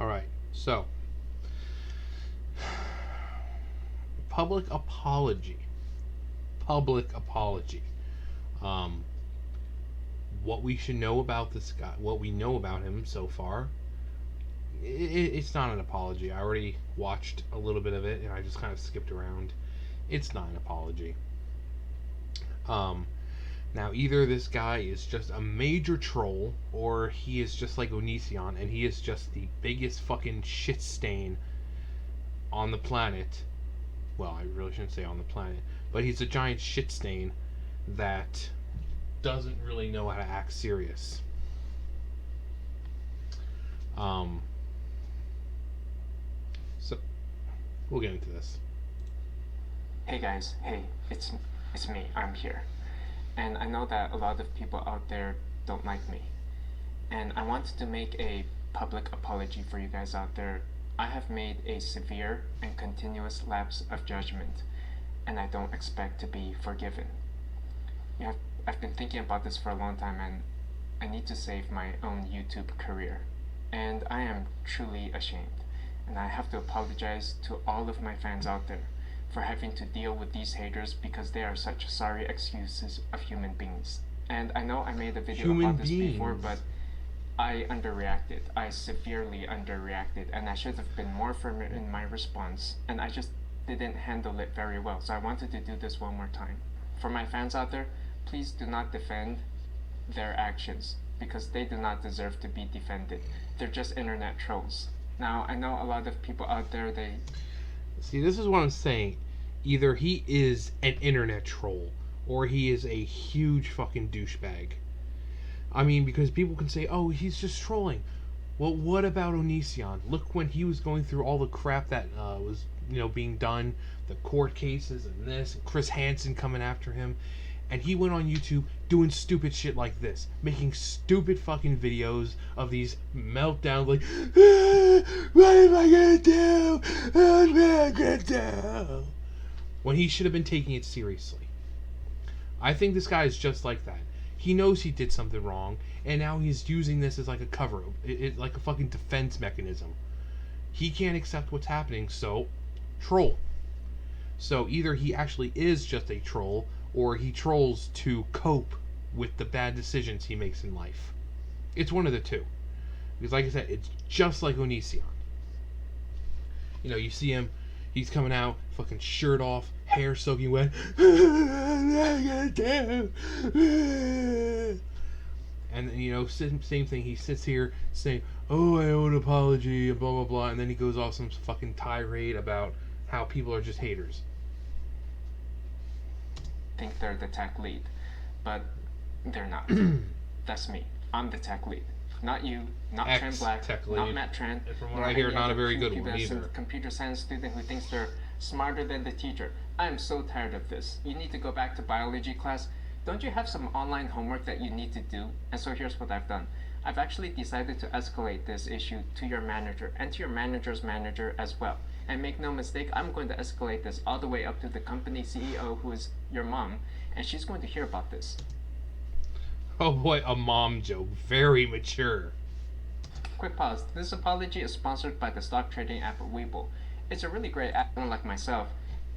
All right. So, public apology. Public apology. Um, what we should know about this guy, what we know about him so far, it's not an apology. I already watched a little bit of it and I just kind of skipped around. It's not an apology. Um, Now, either this guy is just a major troll, or he is just like Onision, and he is just the biggest fucking shit stain on the planet. Well, I really shouldn't say on the planet, but he's a giant shit stain that doesn't really know how to act serious. Um, so we'll get into this. Hey guys, hey, it's me. I'm here. And I know that a lot of people out there don't like me. And I wanted to make a public apology for you guys out there. I have made a severe and continuous lapse of judgment, and I don't expect to be forgiven. I've been thinking about this for a long time, and I need to save my own YouTube career. And I am truly ashamed. And I have to apologize to all of my fans out there for having to deal with these haters because they are such sorry excuses of human beings. And I know I made a video about this before, but I underreacted. I severely underreacted, and I should have been more firm in my response, and I just didn't handle it very well. So I wanted to do this one more time. For my fans out there, please do not defend their actions because they do not deserve to be defended. They're just internet trolls. Now, I know a lot of people out there, they... See, this is what I'm saying. Either he is an internet troll, or he is a huge fucking douchebag. I mean, because people can say, oh, he's just trolling. Well, what about Onision? Look when he was going through all the crap that was, being done, the court cases and this, and Chris Hansen coming after him. And he went on YouTube doing stupid shit like this, making stupid fucking videos of these meltdowns like, what am I gonna do? What am I gonna do? When he should have been taking it seriously. I think this guy is just like that. He knows he did something wrong, and now he's using this as like a cover, like a fucking defense mechanism. He can't accept what's happening, so troll. So either he actually is just a troll, or he trolls to cope with the bad decisions he makes in life. It's one of the two. Because like I said, it's just like Onision. You see him, he's coming out, fucking shirt off, hair soaking wet. And same thing, he sits here saying, oh, I owe an apology, and blah blah blah, and then he goes off some fucking tirade about how people are just haters. Think they're the tech lead, but they're not. That's me. I'm the tech lead. Not you, not Trent Black, not Matt Trent. And from what I hear, not a very good one either. Computer science student who thinks they're smarter than the teacher. I am so tired of this. You need to go back to biology class. Don't you have some online homework that you need to do? And so here's what I've done. I've actually decided to escalate this issue to your manager and to your manager's manager as well. And make no mistake, I'm going to escalate this all the way up to the company CEO, who is your mom, and she's going to hear about this. Oh boy, a mom joke. Very mature. Quick pause. This apology is sponsored by the stock trading app Webull. It's a really great app, like myself,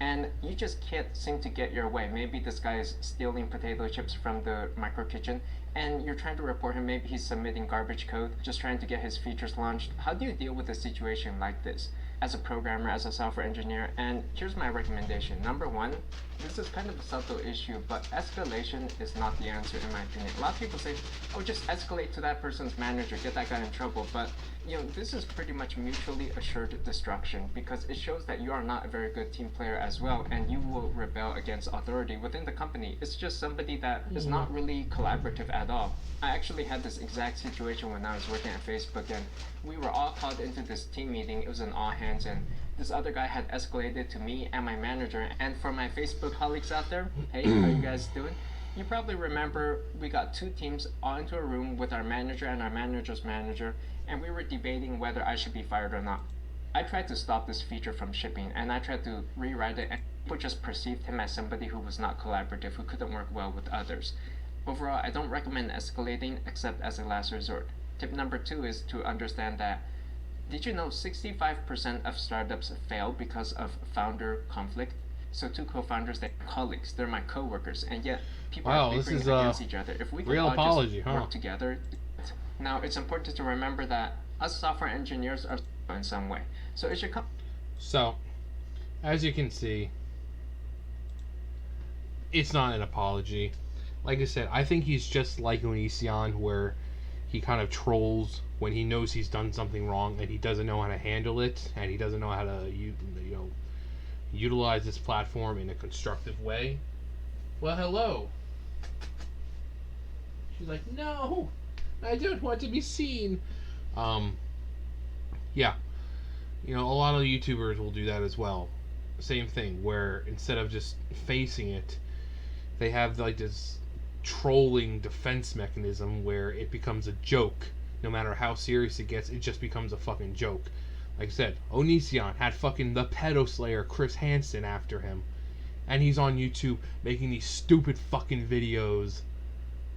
and you just can't seem to get your way. Maybe this guy is stealing potato chips from the micro kitchen, and you're trying to report him. Maybe he's submitting garbage code, just trying to get his features launched. How do you deal with a situation like this? As a programmer, as a software engineer, and here's my recommendation. Number one, this is kind of a subtle issue, but escalation is not the answer in my opinion. A lot of people say, oh, just escalate to that person's manager, get that guy in trouble, but this is pretty much mutually assured destruction because it shows that you are not a very good team player as well, and you will rebel against authority within the company. It's just somebody that is not really collaborative at all. I actually had this exact situation when I was working at Facebook, and we were all called into this team meeting. It was an all hands, and this other guy had escalated to me and my manager. And for my Facebook colleagues out there, hey, how you guys doing? You probably remember we got two teams all into a room with our manager and our manager's manager, and we were debating whether I should be fired or not. I tried to stop this feature from shipping, and I tried to rewrite it, and people just perceived him as somebody who was not collaborative, who couldn't work well with others. Overall, I don't recommend escalating except as a last resort. Tip number two is to understand that Did you know 65% of startups fail because of founder conflict? So two co-founders, they're colleagues, they're my co-workers, and yet people are Wow, this bickering is a against each other. If we could real all just apology, huh? work together. Now, it's important to remember that us software engineers are in some way. So it should come. So, as you can see, it's not an apology. Like I said, I think he's just like Onision, where he kind of trolls when he knows he's done something wrong and he doesn't know how to handle it and he doesn't know how to utilize this platform in a constructive way. Well, hello. She's like, no, I don't want to be seen. Yeah, a lot of YouTubers will do that as well. Same thing, where instead of just facing it, they have like this trolling defense mechanism where it becomes a joke. No matter how serious it gets, it just becomes a fucking joke. Like I said, Onision had fucking the pedo slayer Chris Hansen after him. And he's on YouTube making these stupid fucking videos.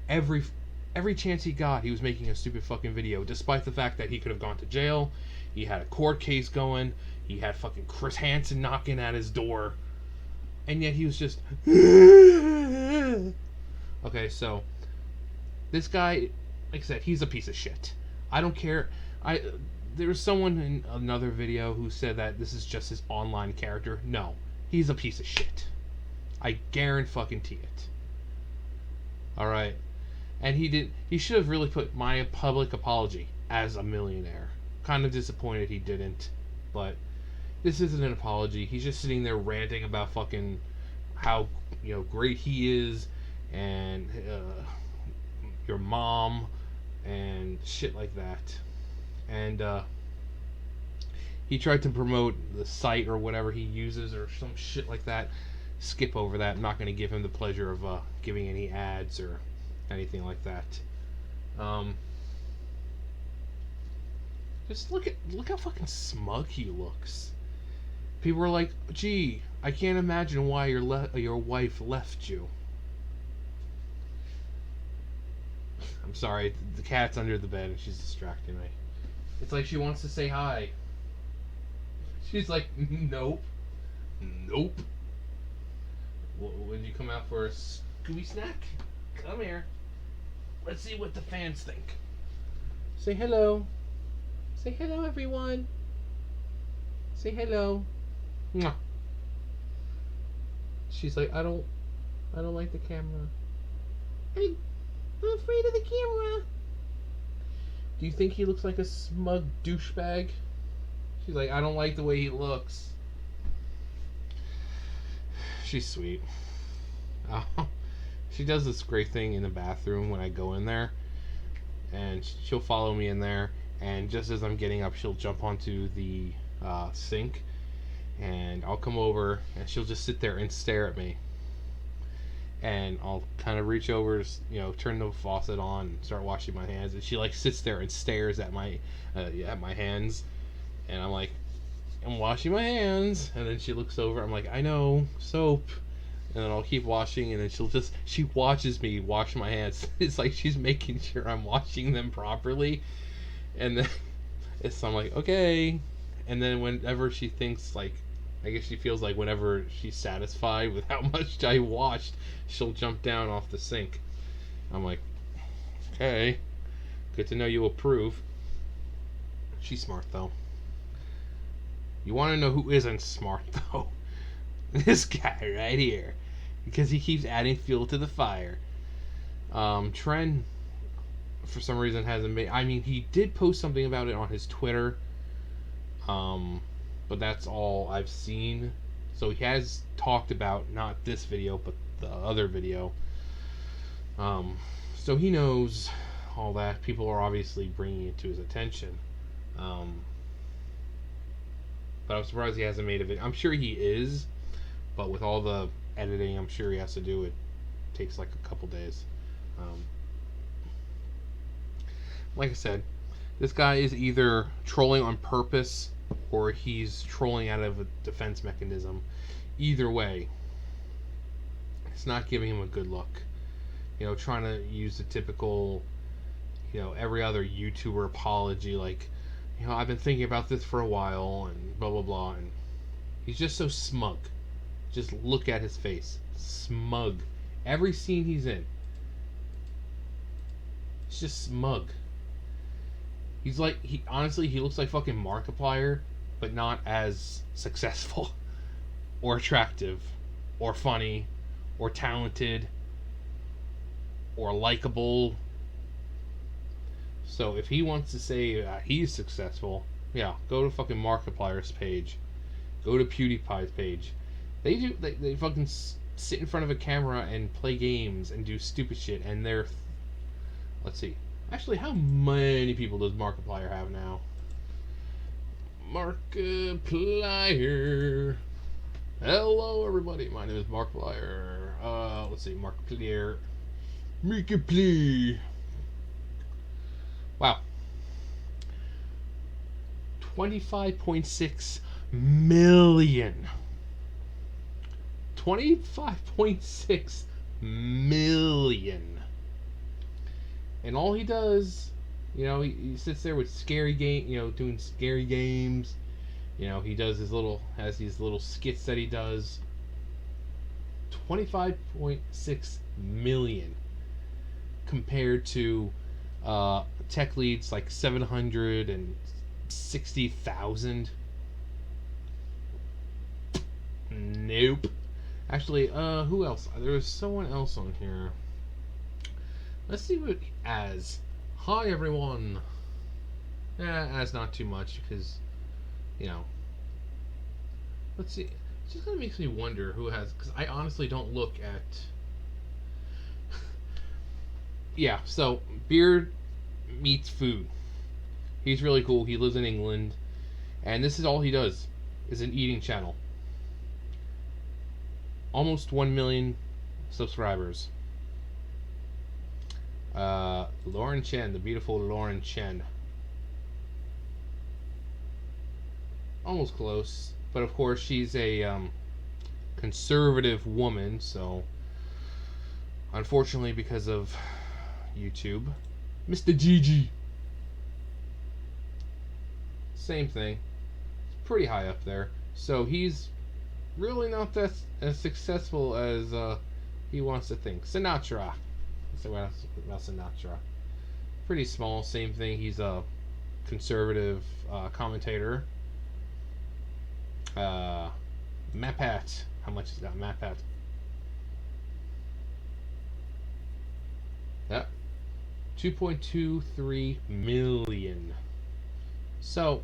Every chance he got, he was making a stupid fucking video, despite the fact that he could have gone to jail. He had a court case going. He had fucking Chris Hansen knocking at his door. And yet he was just... Okay, so this guy, like I said, he's a piece of shit. I don't care. There was someone in another video who said that this is just his online character. No, he's a piece of shit. I guarantee it. All right, and he should have really put my public apology as a millionaire. Kind of disappointed he didn't, but this isn't an apology. He's just sitting there ranting about fucking how great he is and your mom and shit like that. And he tried to promote the site or whatever he uses or some shit like that. Skip over that. I'm not going to give him the pleasure of giving any ads or anything like that. Just look how fucking smug he looks. People are like, "Gee, I can't imagine why your wife left you." I'm sorry, the cat's under the bed and she's distracting me. It's like she wants to say hi. She's like, nope. Nope. Would you come out for a Scooby snack? Come here. Let's see what the fans think. Say hello. Say hello, everyone. Say hello. Mwah. She's like, I don't like the camera. I'm afraid of the camera. Do you think he looks like a smug douchebag? She's like, I don't like the way he looks. She's sweet. She does this great thing in the bathroom when I go in there. And she'll follow me in there. And just as I'm getting up, she'll jump onto the sink. And I'll come over and she'll just sit there and stare at me. And I'll kind of reach over, turn the faucet on and start washing my hands. And she like sits there and stares at my hands. And I'm like, I'm washing my hands. And then she looks over. I'm like, I know, soap. And then I'll keep washing. And then she watches me wash my hands. It's like she's making sure I'm washing them properly. And then I'm like, okay. And then whenever she thinks like, I guess she feels like whenever she's satisfied with how much I washed, she'll jump down off the sink. I'm like, okay, good to know you approve. She's smart though. You want to know who isn't smart though? This guy right here, because he keeps adding fuel to the fire. Tren, for some reason, hasn't made. I mean, he did post something about it on his Twitter. But that's all I've seen. So he has talked about not this video, but the other video. So he knows all that. People are obviously bringing it to his attention. But I'm surprised he hasn't made a video. I'm sure he is, but with all the editing I'm sure he has to do, it takes like a couple days. Like I said, this guy is either trolling on purpose or he's trolling out of a defense mechanism. Either way, it's not giving him a good look. Trying to use the typical, every other YouTuber apology, like, you know, I've been thinking about this for a while, and blah blah blah, and he's just so smug. Just look at his face, smug. Every scene he's in, he's just smug. He's like, he honestly, he looks like fucking Markiplier, but not as successful, or attractive, or funny, or talented, or likable. So if he wants to say he's successful, yeah, go to fucking Markiplier's page, go to PewDiePie's page. They fucking sit in front of a camera and play games and do stupid shit, and they're, let's see, actually, how many people does Markiplier have now? Markiplier. Hello, everybody. My name is Markiplier. Let's see, Markiplier. Markiplier. Wow. 25.6 million. 25.6 million. And all he does, you know, he sits there with scary game, you know, doing scary games. You know, he does has these little skits that he does. 25.6 million compared to Techlead's like 760,000. Nope. Actually, who else? There was someone else on here. Let's see what as. Hi everyone. As not too much because, you know. Let's see. It just kind of makes me wonder who has, because I honestly don't look at. Yeah. So Beard Meets Food. He's really cool. He lives in England, and this is all he does is an eating channel. Almost 1 million subscribers. Lauren Chen, the beautiful Lauren Chen. Almost close, but of course she's a conservative woman, so unfortunately because of YouTube. Mr. Gigi. Same thing. Pretty high up there. So he's really not that as successful as he wants to think. Sinatra. Let's say what else about Sinatra. Pretty small. Same thing. He's a conservative commentator. Mapat. How much is that? Mapat. Yep. 2.23 million. So,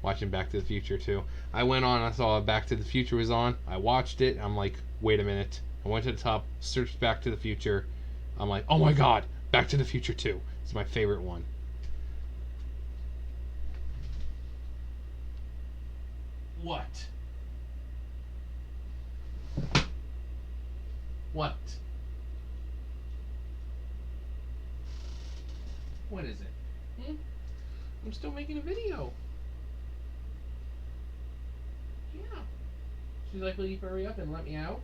watching Back to the Future too. I went on, I saw Back to the Future was on. I watched it. I'm like, wait a minute. I went to the top, searched Back to the Future. I'm like, oh my god, Back to the Future 2. It's my favorite one. What? What? What is it? I'm still making a video. Yeah. She's like, will you hurry up and let me out?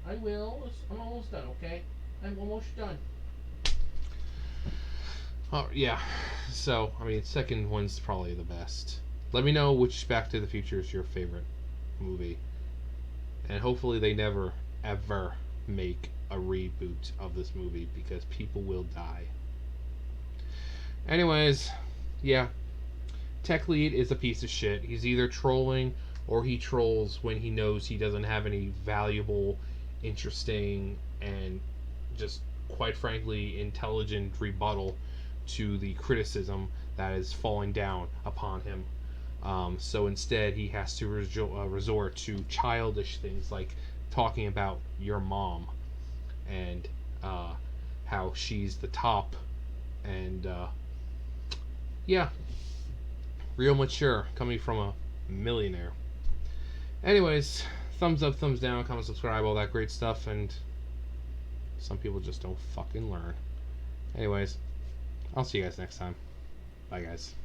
I will. I'm almost done, okay? I'm almost done. Oh, yeah. So, I mean, second one's probably the best. Let me know which Back to the Future is your favorite movie. And hopefully they never, ever make a reboot of this movie because people will die. Anyways, yeah. Techlead is a piece of shit. He's either trolling or he trolls when he knows he doesn't have any valuable, interesting, and just quite frankly intelligent rebuttal to the criticism that is falling down upon him. So instead he has to resort to childish things like talking about your mom and how she's the top, and yeah, real mature coming from a millionaire. Anyways, thumbs up, thumbs down, comment, subscribe, all that great stuff, and some people just don't fucking learn. Anyways, I'll see you guys next time. Bye, guys.